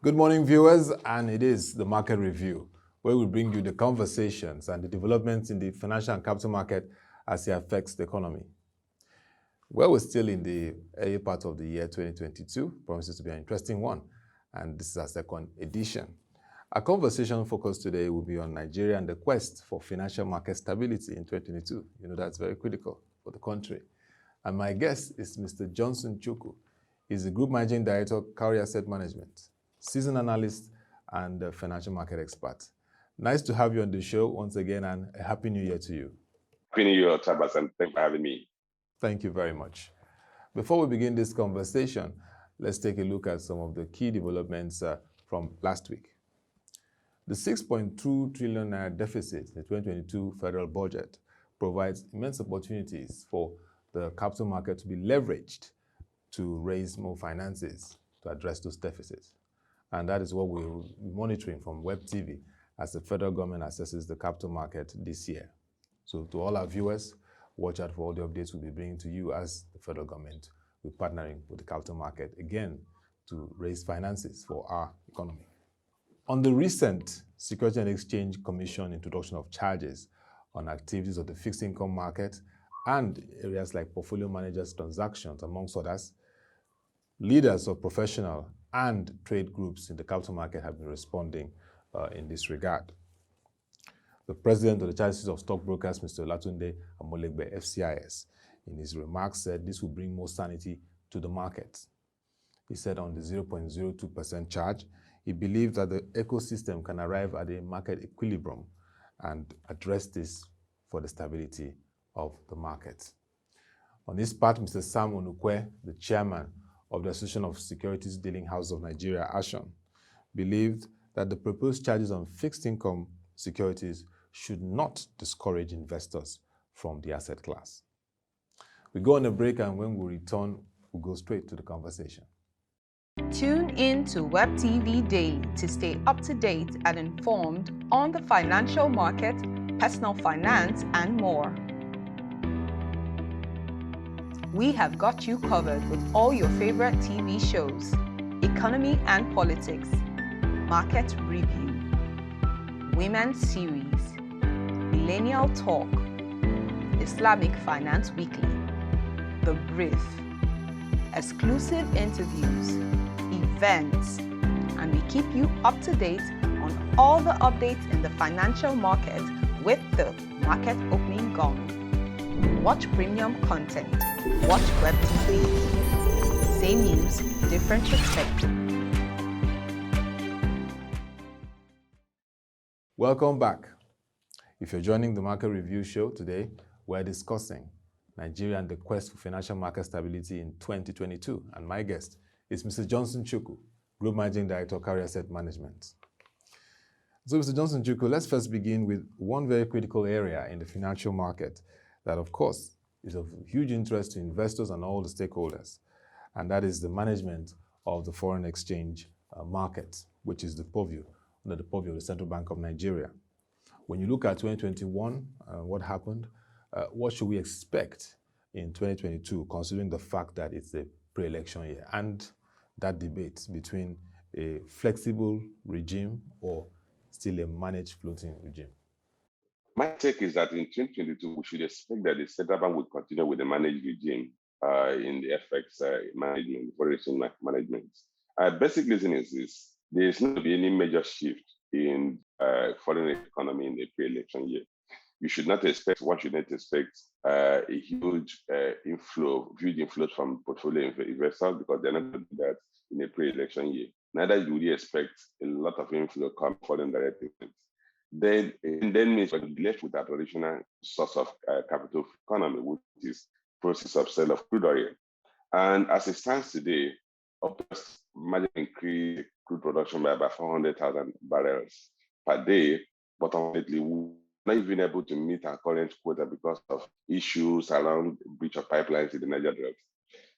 Good morning, viewers, and it is the Market Review, where we bring you the conversations and the developments in the financial and capital market as it affects the economy. Well, we're still in the early part of the year 2022, promises to be an interesting one, and this is our second edition. Our conversation focus today will be on Nigeria and the quest for financial market stability in 2022. You know, that's very critical for the country. And my guest is Mr. Johnson Chukwu. He's the Group Managing Director, Cowry Asset Management, seasoned analyst, and a financial market expert. Nice to have you on the show once again, and a Happy New Year to you. Happy New Year, Tabas, and thanks for having me. Thank you very much. Before we begin this conversation, let's take a look at some of the key developments from last week. The 6.2 trillion naira deficit in the 2022 federal budget provides immense opportunities for the capital market to be leveraged to raise more finances to address those deficits. And that is what we'll be monitoring from Web TV as the federal government assesses the capital market this year. So to all our viewers, watch out for all the updates we'll be bringing to you as the federal government will be partnering with the capital market again to raise finances for our economy. On the recent Securities and Exchange Commission introduction of charges on activities of the fixed income market and areas like portfolio managers' transactions, amongst others, leaders of professional and trade groups in the capital market have been responding in this regard. The president of the Chartered of Stockbrokers, Mr. Olatunde Amolegbe, FCIS, in his remarks said this will bring more sanity to the market. He said on the 0.02% charge, he believed that the ecosystem can arrive at a market equilibrium and address this for the stability of the market. On his part, Mr. Sam Onukwe, the chairman of the Association of Securities Dealing Houses of Nigeria, ASHON, believed that the proposed charges on fixed income securities should not discourage investors from the asset class. We go on a break, and when we return, we'll go straight to the conversation. Tune in to Web TV Daily to stay up to date and informed on the financial market, personal finance, and more. We have got you covered with all your favorite TV shows, economy and politics, market review, women's series, millennial talk, Islamic Finance Weekly, The Brief, exclusive interviews, events, and we keep you up to date on all the updates in the financial market with the market opening gong. Watch premium content. Watch Web TV. Same news, different perspective. Welcome back. If you're joining the Market Review show today, we're discussing Nigeria and the quest for financial market stability in 2022. And my guest is Mr. Johnson Chukwu, Group Managing Director, Cowry Asset Management. So, Mr. Johnson Chukwu, let's first begin with one very critical area in the financial market that, of course, is of huge interest to investors and all the stakeholders, and that is the management of the foreign exchange market, which is under the purview of the Central Bank of Nigeria. When you look at 2021, what happened, what should we expect in 2022, considering the fact that it's a pre-election year and that debate between a flexible regime or still a managed floating regime? My take is that in 2022, we should expect that the Central Bank will continue with the managed regime in the FX management, foreign exchange management. Basic reason is this: there is not to be any major shift in foreign economy in the pre-election year. One should not expect a huge inflow from portfolio investors, because they're not going to do that in a pre-election year. Neither would you expect a lot of inflow come foreign direct payments. Then means we're left with that traditional source of capital economy, which is process of sale of crude oil. And as it stands today, OPEC might increase crude production by about 400,000 barrels per day, but unfortunately, we're not even able to meet our current quota because of issues around breach of pipelines in the Niger Delta.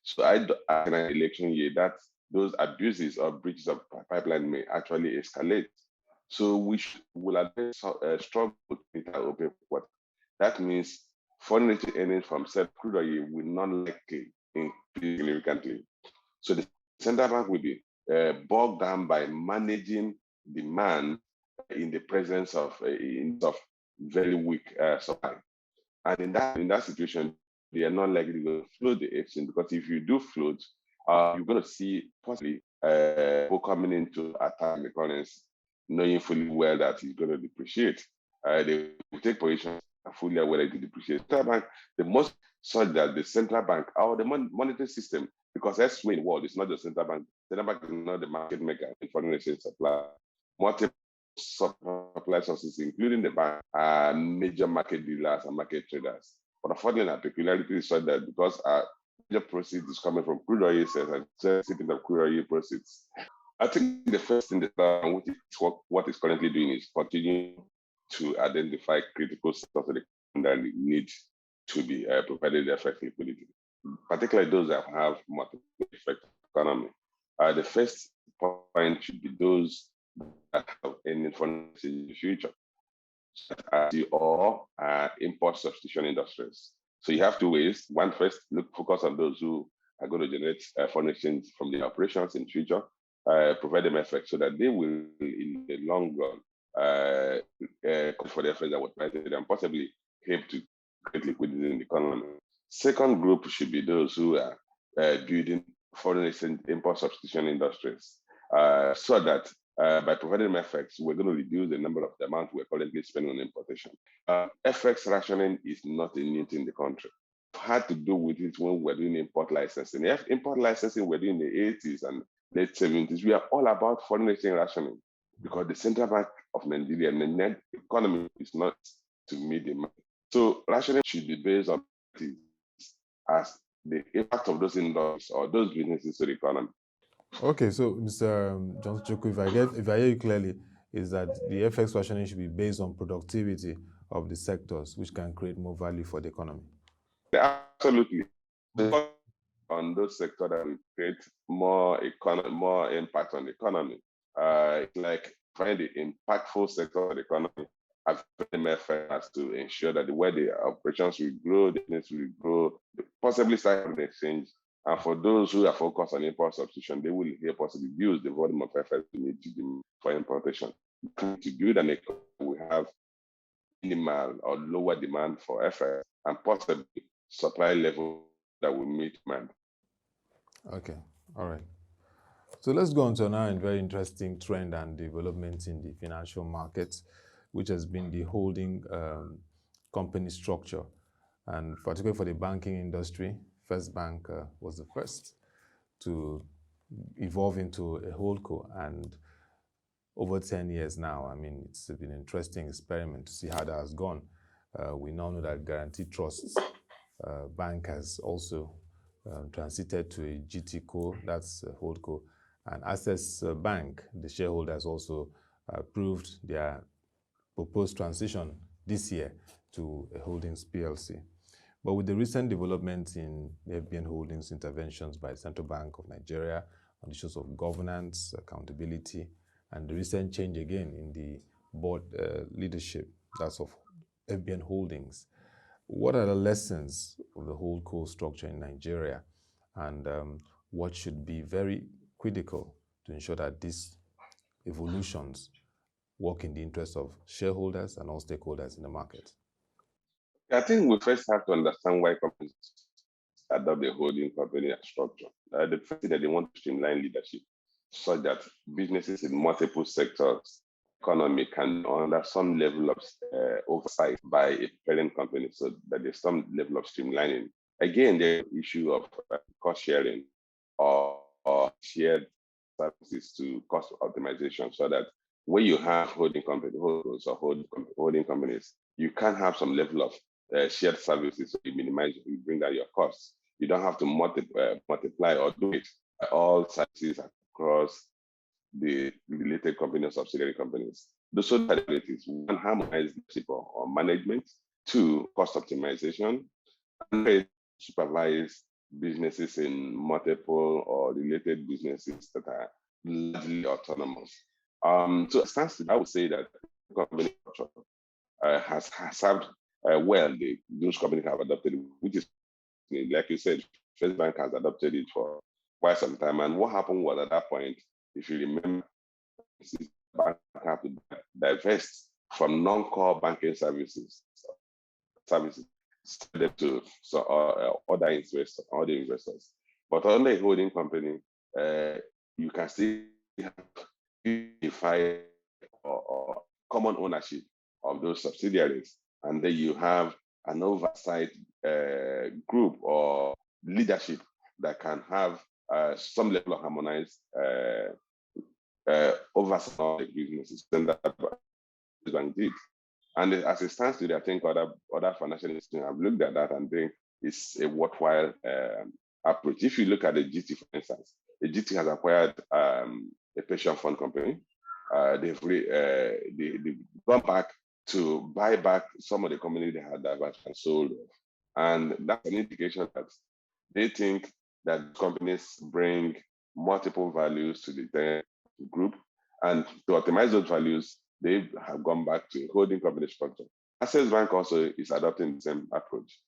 So in an election year, that those abuses or breaches of pipeline may actually escalate. So we will struggle to meet our open quota. That means foreign exchange earnings from said crude oil will not likely increase significantly. So the central bank will be bogged down by managing demand in the presence of very weak supply. And in that situation, they are not likely to float the exchange, because if you do float, you're going to see possibly people coming into attack the currency, knowing fully well that it's going to depreciate. They will take positions fully aware that it depreciates. Central bank, the most such that the central bank or the monetary system, because that's in the world, it's not the central bank. Central bank is not the market maker in foreign exchange supply. Multiple supply sources, including the bank, are major market dealers and market traders. But unfortunately, the peculiarity is such that because our major proceeds is coming from crude oil sales and sitting of crude oil proceeds, I think the first thing that what is currently doing is continuing to identify critical sectors that need to be provided effect liquidity, particularly those that have multiple effect economy. The first point should be those that have any foreign in the future, or import substitution industries. So you have two ways. One, first, focus on those who are going to generate foreign exchange from the operations in future, provide them effect so that they will, in the long run, for the effect that was provided and possibly help to create liquidity in the economy. Second group should be those who are building foreign exchange import substitution industries, so that by providing effects, we're going to reduce the number of the amount we're currently spending on importation. FX rationing is not a new thing in the country. We've had to do with it when we're doing import licensing. If import licensing we're doing in the 80s and late 70s, we are all about foreign exchange rationing, because the Central Bank of Nigeria and the net economy is not to meet demand. So rationing should be based on as the impact of those industries or those businesses to the economy. Okay, so Mr. Johnson Chukwu, if I hear you clearly, is that the FX rationing should be based on productivity of the sectors, which can create more value for the economy. Absolutely. On those sectors that will create more impact on the economy. It's like find the impactful sector of the economy have efforts to ensure that the way the operations will grow, the business will grow, possibly start an exchange. And for those who are focused on import substitution, they will help us reduce the volume of effort we need to do for importation. To build an economy, we have minimal or lower demand for effort and possibly supply level that will meet demand. Okay, all right. So let's go on to now a very interesting trend and development in the financial markets, which has been the holding company structure. And particularly for the banking industry, First Bank was the first to evolve into a Holdco, and over 10 years now, I mean, it's been an interesting experiment to see how that has gone. We now know that Guarantee Trusts Bank has also transited to a GTCO, that's a Holdco, and Access Bank, the shareholders also approved their proposed transition this year to a Holdings PLC. But with the recent developments in the FBN Holdings interventions by the Central Bank of Nigeria on issues of governance, accountability, and the recent change again in the board leadership, that's of FBN Holdings, what are the lessons of the Holdco structure in Nigeria, and what should be very critical to ensure that these evolutions work in the interest of shareholders and all stakeholders in the market? I think we first have to understand why companies adopt the holding company structure. The first thing that they want to streamline leadership so that businesses in multiple sectors, economy can under some level of oversight by a parent company, so that there's some level of streamlining. Again, the issue of cost sharing or shared services to cost optimization, so that when you have holding companies or holding companies, you can have some level of shared services, so you minimize, you bring down your costs. You don't have to multiply or do it all services across the related companies, subsidiary companies. Those are the abilities. One, harmonize or management. Two, cost optimization. And three, supervise businesses in multiple or related businesses that are largely autonomous. So I would say that company structure has served well. Those companies have adopted it, which is, like you said, First Bank has adopted it for quite some time. And what happened was, at that point, if you remember, banks have to divest from non-core banking services to other investors. But under a holding company, you can still have unified or common ownership of those subsidiaries, and then you have an oversight group or leadership that can have some level of harmonized oversight of the businesses. And that bank did. And as it stands today, I think other financial institutions have looked at that and think it's a worthwhile approach. If you look at the GT, for instance, the GT has acquired a pension fund company. They've gone back to buy back some of the companies they had divested and sold. And that's an indication that they think that companies bring multiple values to the group. And to optimize those values, they have gone back to holding company structure. Access Bank also is adopting the same approach,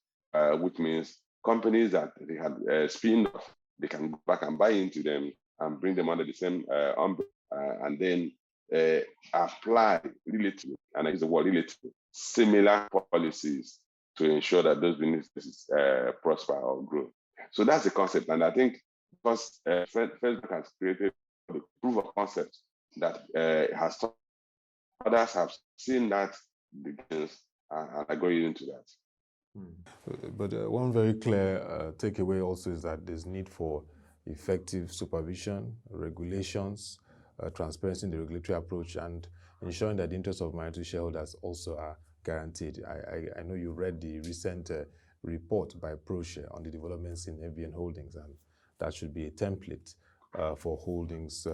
which means companies that they had spin off, they can go back and buy into them and bring them under the same umbrella, and then apply relatively, and I use the word relatively, similar policies to ensure that those businesses prosper or grow. So that's the concept. And I think because First Bank has created the proof of concept that has taught others have seen that begins and are going into that. But one very clear takeaway also is that there's need for effective supervision, regulations, transparency in the regulatory approach, and ensuring that the interests of minority shareholders also are guaranteed. I know you read the recent report by ProShare on the developments in FBN Holdings, and that should be a template for Holdings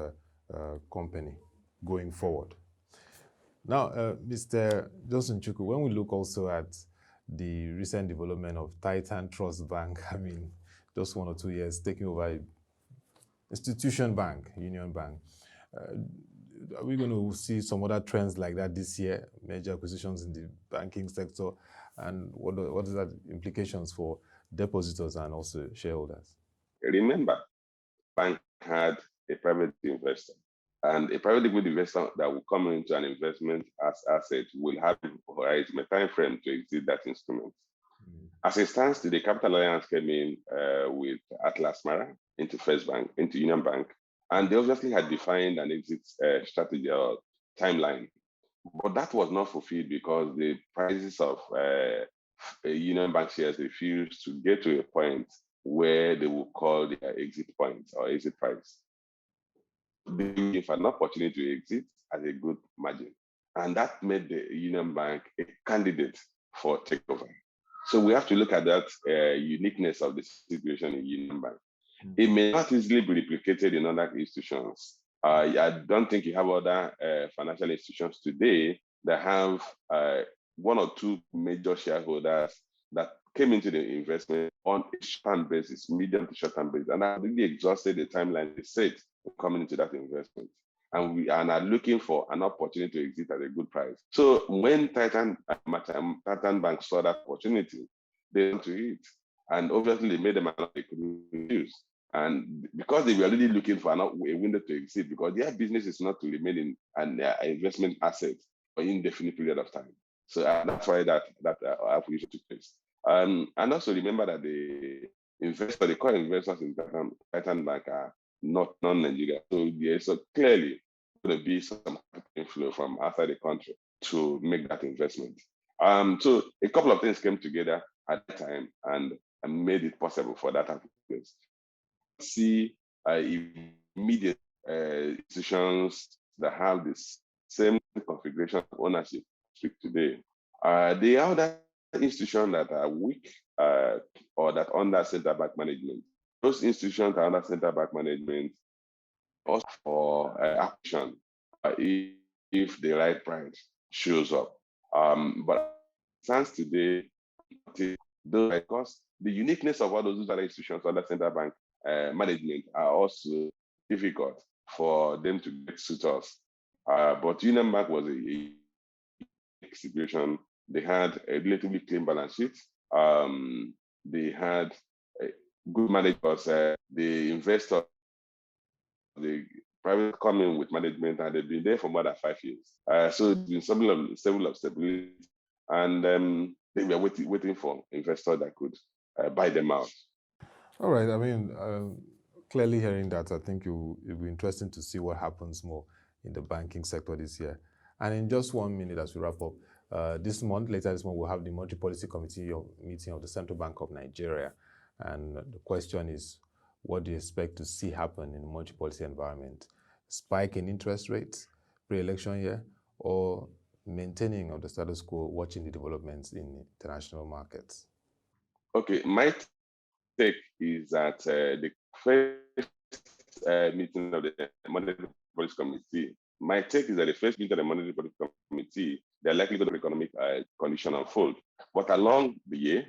company going forward. Now, Mr. Johnson Chukwu, when we look also at the recent development of Titan Trust Bank, I mean, just 1 or 2 years taking over institution bank, Union Bank, are we going to see some other trends like that this year, major acquisitions in the banking sector, and what is that implications for depositors and also shareholders? Remember, bank had a private investor. And a private equity investor that will come into an investment as asset will have a time frame to exit that instrument. As it stands today, Capital Alliance came in with Atlas Mara into First Bank, into Union Bank, and they obviously had defined an exit strategy or timeline. But that was not fulfilled because the prices of Union Bank shares refused to get to a point where they will call their exit point or exit price. They give an opportunity to exit at a good margin. And that made the Union Bank a candidate for takeover. So we have to look at that uniqueness of the situation in Union Bank. It may not easily be replicated in other institutions. I don't think you have other financial institutions today that have 1 or 2 major shareholders that came into the investment on a short-term basis, medium to short-term basis, and have really exhausted the timeline they set coming into that investment. And we are looking for an opportunity to exit at a good price. So when Titan Bank saw that opportunity, they went to it. And obviously they made them an offer they couldn't refuse. And because they were already looking for a window to exit, because their business is not to remain in an investment asset for an indefinite period of time. So that's why that acquisition took place. And also remember that the core investors in Titan Bank are not non-Nigeria. So there's clearly going to be some inflow from outside the country to make that investment. So a couple of things came together at the time and made it possible for that to take place. See immediate institutions that have this same configuration of ownership today. The other institutions that are weak or that under central bank management, those institutions that are under central bank management also for action if the right price shows up. But since today, because the uniqueness of all those other institutions under central bank management are also difficult for them to get suitors. But Union Bank was a situation. They had a relatively clean balance sheet. They had good managers. The investor, the private come in with management, and they've been there for more than 5 years. So it's been several of stability, and they were waiting for investors that could buy them out. All right. I mean, clearly hearing that, I think it'll be interesting to see what happens more in the banking sector this year. And in just 1 minute as we wrap up, later this month, we'll have the Monetary Policy Committee meeting of the Central Bank of Nigeria. And the question is, what do you expect to see happen in the monetary policy environment? Spike in interest rates, pre-election year, or maintaining of the status quo, watching the developments in international markets? Okay, my take is that the first meeting of the Monetary Policy Committee, my take is that the first meeting of the Monetary Policy Committee, they're likely going to economic condition unfold. But along the year,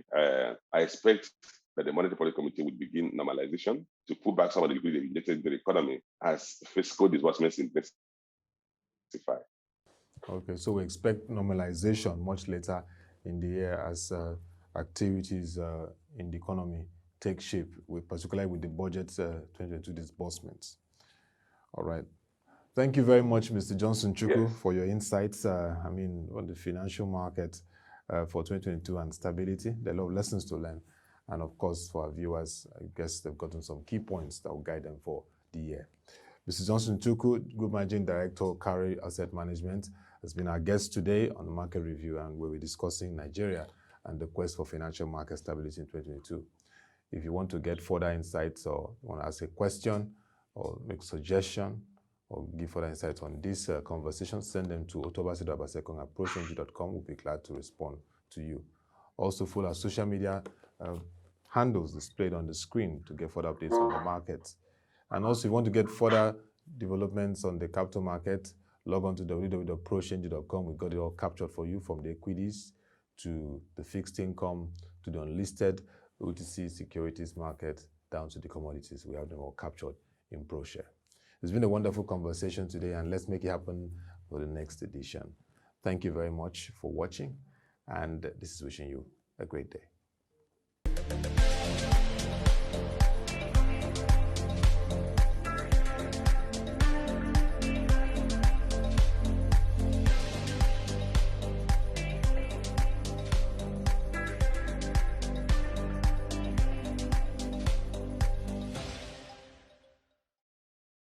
I expect that the Monetary Policy Committee would begin normalization to pull back some of the liquidity injected into the economy as fiscal disbursements intensify. Okay, so we expect normalization much later in the year as activities in the economy take shape, particularly with the budget 2022 disbursements. All right. Thank you very much, Mr. Johnson Chukwu, for your insights, on the financial market for 2022 and stability. There are a lot of lessons to learn. And of course, for our viewers, I guess they've gotten some key points that will guide them for the year. Mr. Johnson Chukwu, Group Managing Director, Cowry Asset Management, has been our guest today on the Market Review, and we'll be discussing Nigeria and the quest for financial market stability in 2022. If you want to get further insights or want to ask a question or make a suggestion or give further insights on this conversation, send them to otobasidabasekong@prochang.com. We'll be glad to respond to you. Also follow our social media handles displayed on the screen to get further updates on the markets. And also, if you want to get further developments on the capital market, log on to www.prochang.com. We've got it all captured for you, from the equities to the fixed income to the unlisted OTC securities market down to the commodities. We have them all captured in ProShare. It's been a wonderful conversation today, and let's make it happen for the next edition. Thank you very much for watching, and this is wishing you a great day.